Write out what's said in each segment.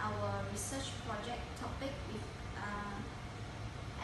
our research project topic with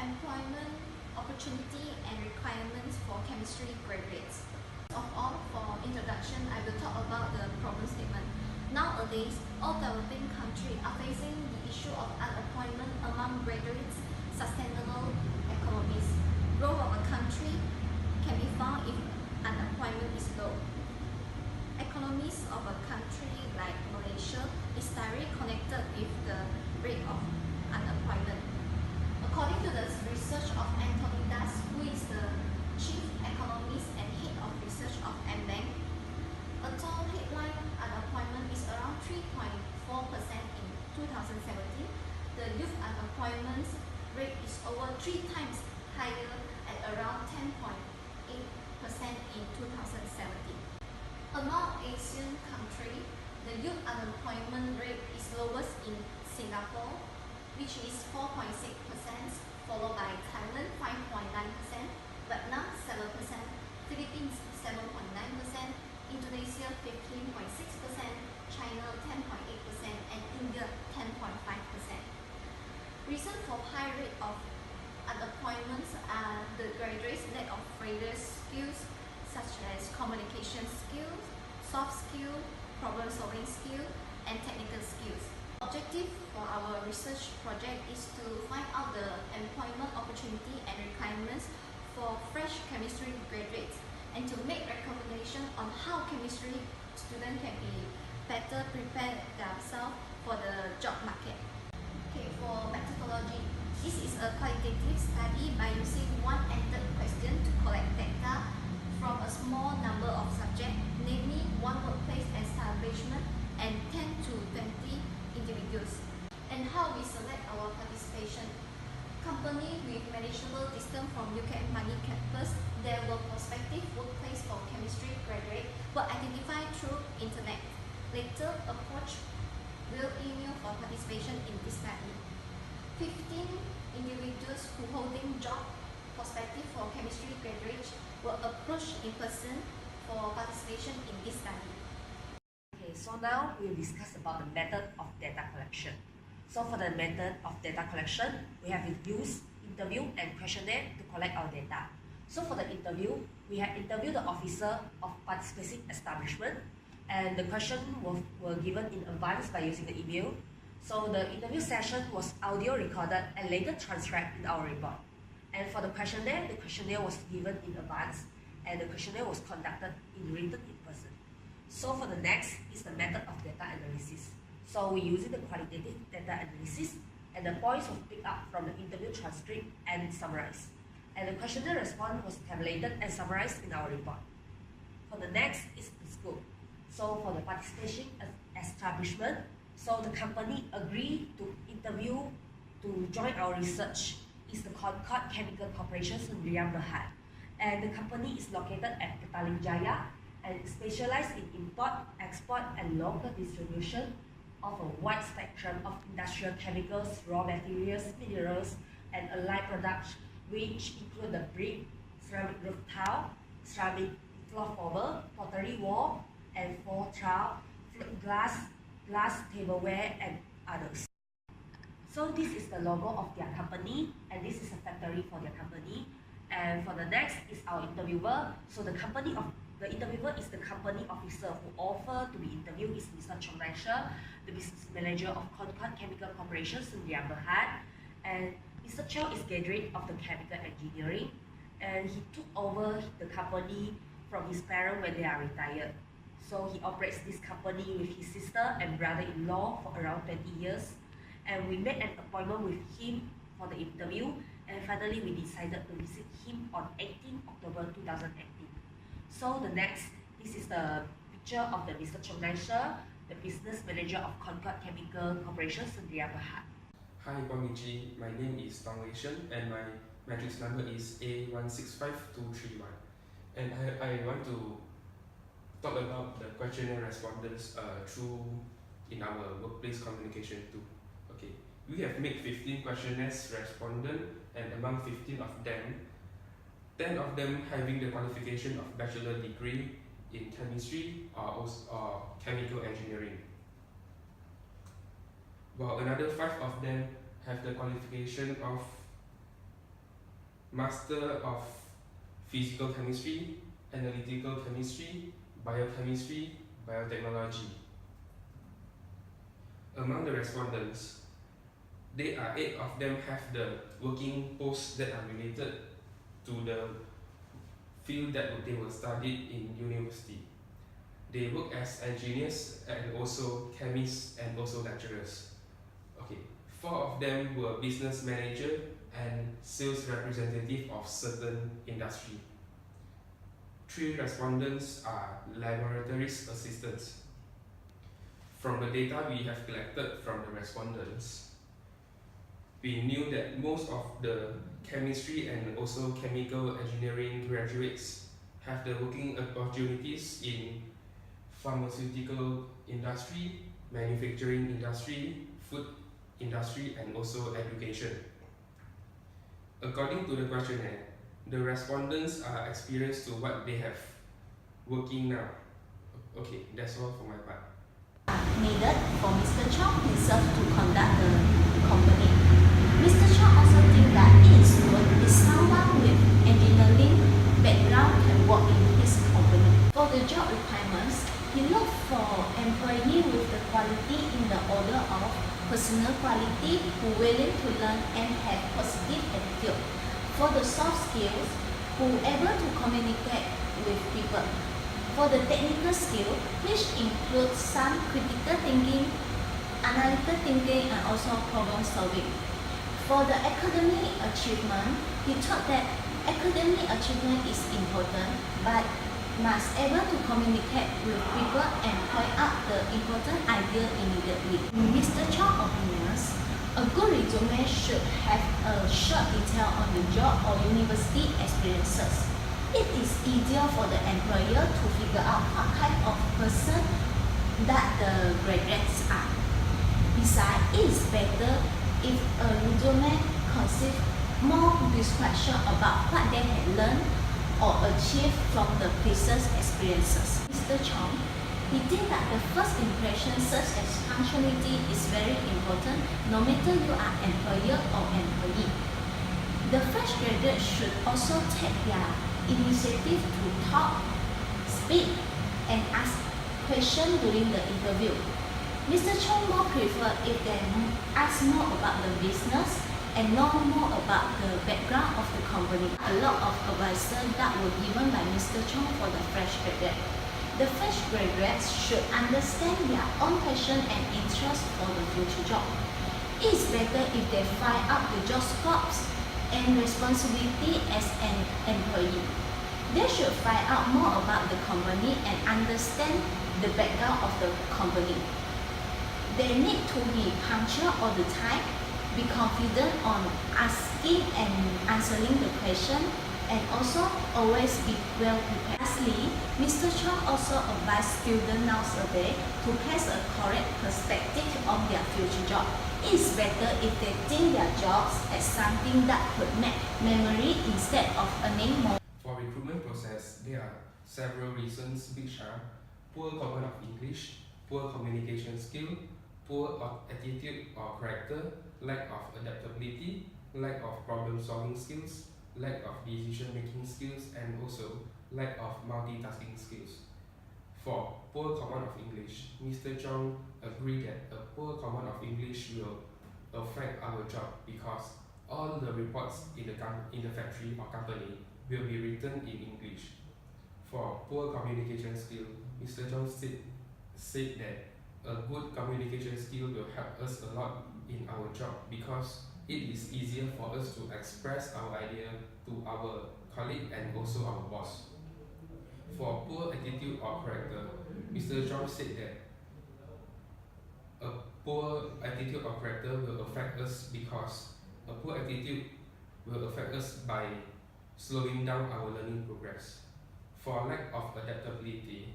employment opportunity and requirements for chemistry graduates. Of all, for introduction, I will talk about the problem statement. Nowadays, all developing countries are facing the issue of unemployment among graduates, sustainable economies. Growth of a country can be found if unemployment is low. Economies of a country like Malaysia is directly connected with the rate of unemployment. According to the research of Anthony Das, who is the chief economist and head of research of MBank, a total headline unemployment is around 3.4% in 2017. The youth unemployment rate is over 3 times higher at around 10.8% in 2017. Among Asian countries, the youth unemployment rate is lowest in Singapore, which is 4.6%, followed by Thailand 5.9%, Vietnam 7%, Philippines 7.9%, Indonesia 15.6%, China 10.8%, and India 10.5%. Reason for high rate of unemployment are the graduates' lack of various skills such as communication skills, soft skills, problem-solving skills, and technical skills. Objective for our research project is to find out the employment opportunity and requirements for fresh chemistry graduates and to make recommendations on how chemistry students can be better prepare themselves for the job market. Okay, for methodology, this is a qualitative study by using one-ended question to collect data from a small number of subjects, namely one workplace establishment and 10 to 20 individuals. And how we select our participation. Companies with manageable distance from UKM campus, there were prospective workplace for chemistry graduates were identified through internet. Later, approach will email for participation in this study. 15 individuals who holding job prospective for chemistry graduates were approached in person for participation in this study. Okay, so now we'll discuss about the method of data collection. So for the method of data collection, we have used interview and questionnaire to collect our data. So for the interview, we have interviewed the officer of participating establishment, and the question were given in advance by using the email. So the interview session was audio recorded and later transcribed in our report. And for the questionnaire was given in advance and the questionnaire was conducted in written in person. So for the next is the method of data analysis. So we're using the qualitative data analysis and the points were picked up from the interview transcript and summarized. And the questionnaire response was tabulated and summarized in our report. For the next is the scope. So for the participation establishment, so the company agreed to interview to join our research is the Concord Chemical Corporation Sdn Bhd, and the company is located at Petaling Jaya and specialized in import, export, and local distribution of a wide spectrum of industrial chemicals, raw materials, minerals, and allied products, which include the brick, ceramic roof tile, ceramic cloth cover, pottery wall, and floor tile, glass tableware, and others. So this is the logo of their company, and this is a factory for their company. And for the next is our interviewer. So the interviewer is the company officer who offer to be interviewed is Mr. Chong Nai She, the business manager of Concord Chemical Corporation Sdn Bhd. And Mr. Chow is graduate of the chemical engineering, and he took over the company from his parents when they are retired. So he operates this company with his sister and brother-in-law for around 20 years. And we made an appointment with him for the interview, and finally we decided to visit him on 18 October 2018. So the next, this is the picture of the Mr. Chong Nai She, the business manager of Concord Chemical Corporation Sdn Bhd. Hi Guangmingji, my name is Tong Wei Shen and my matrix number is A165231. And I want to talk about the questionnaire respondents through in our workplace communication too. Okay, we have made 15 questionnaires respondent, and among 15 of them, 10 of them having the qualification of bachelor degree in chemistry or chemical engineering. while another 5 of them have the qualification of Master of Physical Chemistry, Analytical Chemistry, Biochemistry, Biotechnology. Among the respondents, 8 of them have the working posts that are related to the field that they were studied in university. They work as engineers and also chemists and also lecturers. Okay, 4 of them were business manager and sales representative of certain industry. 3 respondents are laboratories assistants. From the data we have collected from the respondents, we knew that most of the chemistry and also chemical engineering graduates have the working opportunities in pharmaceutical industry, manufacturing industry, food industry, and also education. According to the questionnaire, the respondents are experienced to what they have working now. Okay, that's all for my part. Needed for Mr. Chong himself to conduct the company. Mr. Chong also thinks that it is good if someone with engineering background can work in his company. For the job requirements, he looked for employee with the quality in the order of personal quality who willing to learn and have positive attitude. For the soft skills, who able to communicate with people. For the technical skill, which includes some critical thinking, analytical thinking, and also problem solving. For the academic achievement, he thought that academic achievement is important, but must able to communicate with people and point out the important idea immediately. In Mr. Chong's opinions, a good resume should have a short detail on the job or university experiences. It is easier for the employer to figure out what kind of person that the graduates are. Besides, it is better if a resume consists more description about what they had learned or achieved from the previous experiences. Mr. Chong, he thinks that the first impression such as punctuality is very important no matter you are employer or employee. The fresh graduates should also take their initiative to talk, speak, and ask questions during the interview. Mr. Chong more prefer if they ask more about the business and know more about the background of the company. A lot of advices that were given by Mr. Chong for the fresh graduate. The fresh graduates should understand their own passion and interest for the future job. It is better if they find out the job scopes and responsibility as an employee. They should find out more about the company and understand the background of the company. They need to be punctual all the time, be confident on asking and answering the question, and also always be well prepared. Lastly, Mr. Chong also advised students nowadays to place a correct perspective on their future job. It is better if they think their jobs as something that could make memory instead of earning more. For recruitment process, there are several reasons which are poor command of English, poor communication skill, poor attitude or character, lack of adaptability, lack of problem-solving skills, lack of decision-making skills, and also lack of multitasking skills. For poor command of English, Mr. Chong agreed that a poor command of English will affect our job because all the reports in the factory or company will be written in English. For poor communication skill, Mr. Chong said that a good communication skill will help us a lot in our job because it is easier for us to express our idea to our colleague and also our boss. For poor attitude or character, Mr. Chong said that a poor attitude or character will affect us because a poor attitude will affect us by slowing down our learning progress. For lack of adaptability,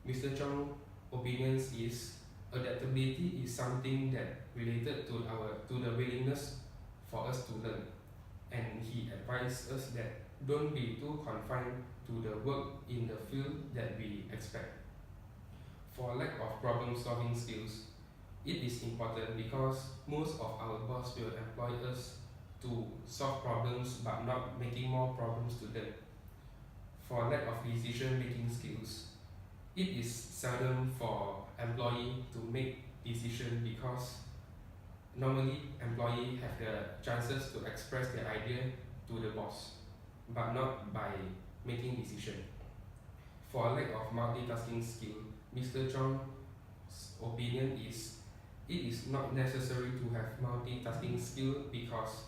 Mr. Chong's opinions is adaptability is something that related to the willingness for us to learn, and he advised us that don't be too confined to the work in the field that we expect. For lack of problem-solving skills, It is important because most of our boss will employ us to solve problems but not making more problems to them. For lack of decision-making skills, it is seldom for employee to make decision because normally employee have the chances to express their idea to the boss, but not by making decision. For lack of multitasking skill, Mr. Chong's opinion is it is not necessary to have multitasking skill because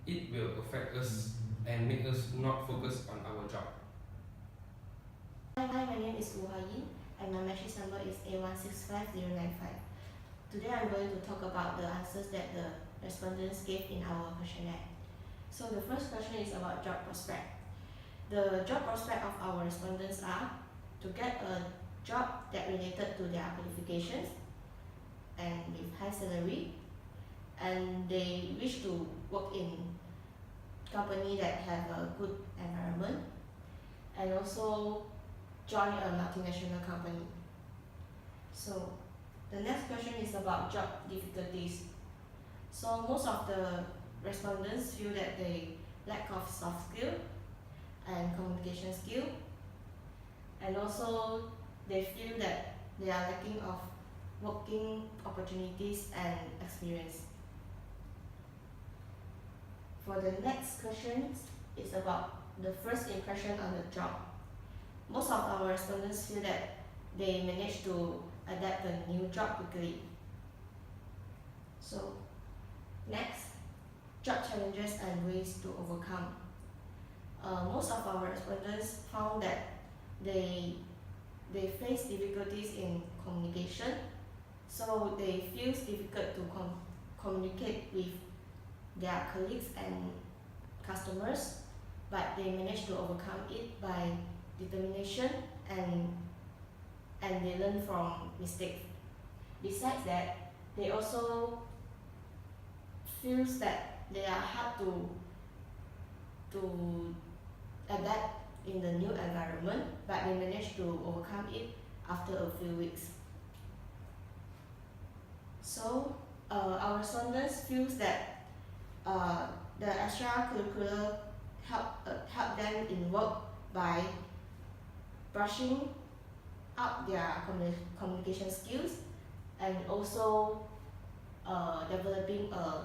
it will affect us and make us not focus on our job. Hi, my name is Yin and my matrix number is A165095. Today I'm going to talk about the answers that the respondents gave in our questionnaire. So the first question is about job prospect. The job prospect of our respondents are to get a job that related to their qualifications and with high salary, and they wish to work in company that have a good environment, and also join a multinational company. So the next question is about job difficulties. So most of the respondents feel that they lack of soft skill and communication skill, and also they feel that they are lacking of working opportunities and experience. For the next question, it's about the first impression on the job. Most of our respondents feel that they managed to adapt the new job quickly. So next, job challenges and ways to overcome. Most of our respondents found that they face difficulties in communication, so they feel it's difficult to communicate with their colleagues and customers, but they manage to overcome it by determination and they learn from mistakes. Besides that, they also feels that they are hard to adapt in the new environment, but they manage to overcome it after a few weeks. So our respondents feels that the extracurricular help them in work by brushing up their communication skills and also developing a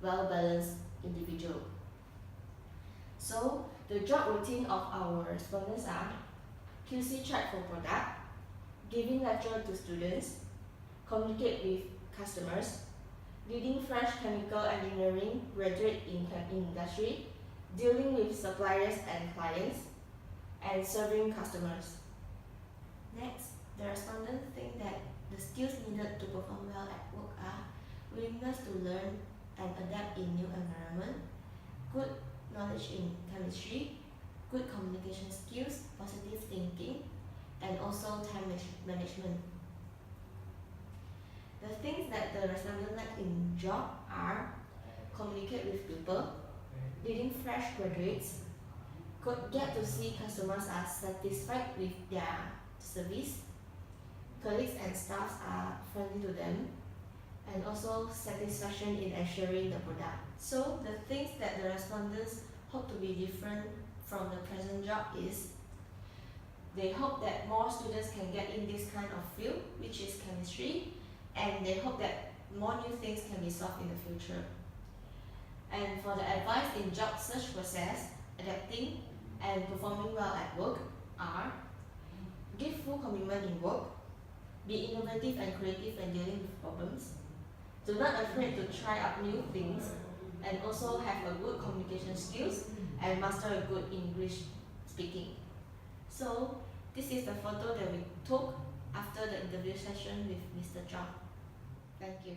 well-balanced individual. So the job routine of our respondents are QC check for product, giving lecture to students, communicate with customers, leading fresh chemical engineering graduate in industry, dealing with suppliers and clients, and serving customers. Next, the respondents think that the skills needed to perform well at work are willingness to learn and adapt in new environment, good knowledge in chemistry, good communication skills, positive thinking, and also time management. The things that the respondents like in job are communicate with people, leading fresh graduates, get to see customers are satisfied with their service, colleagues and staffs are friendly to them, and also satisfaction in assuring the product. So the things that the respondents hope to be different from the present job is they hope that more students can get in this kind of field, which is chemistry, and they hope that more new things can be solved in the future. And for the advice in job search process, adapting and performing well at work are give full commitment in work, be innovative and creative when dealing with problems, do not afraid to try out new things, and also have a good communication skills and master a good English speaking. So this is the photo that we took after the interview session with Mr. John. Thank you.